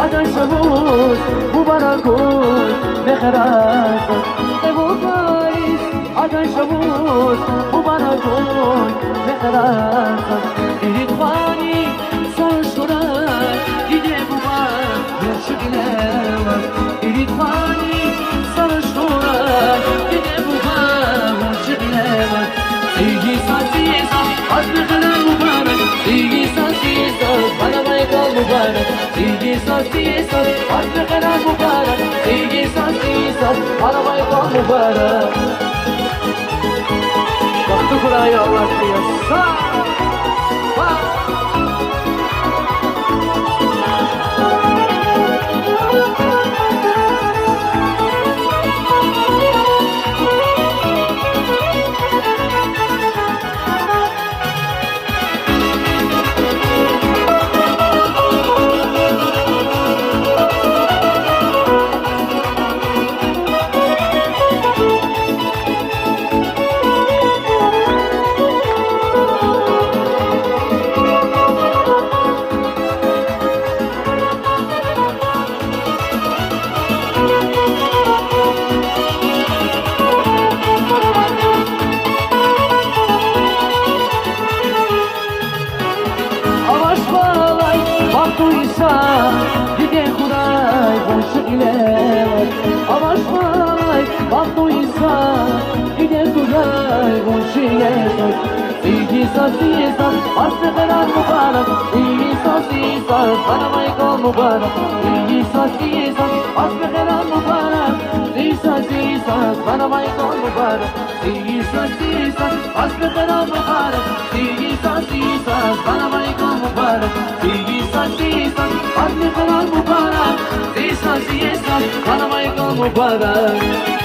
آدم شبوس مبارکوی بخرات ابو فاریس آدم شبوس مبارکوی بخرات ایدوانی سرشورای دیده بوار برشگلوار ایدوانی سرشورای دیده بوار برشگلوار سیگی ساسیسا از بخرات مبارک سیگی ساسیسا bana baygal mübarek سیگی ساسیسا از بخرات مبارک سیگی ساسیسا bana baygal mübarek Vakti kuraya vakti yasa Duysa gide kuray boşluk ile Avaş vay bak duysa gide kuray boşluk ile Sigi sasisa aslı kadar mübarek Sigi sasisa bana maygal mübarek Sigi sasisa aslı kadar mübarek Sigi sasisa bana maygal mübarek Sigi sasisa aslı kadar mübarek Sigi sasisa bana maygal mübarek Sigi sasisa aslı kadar mübarek Sigi sasisa bana maygal mübarek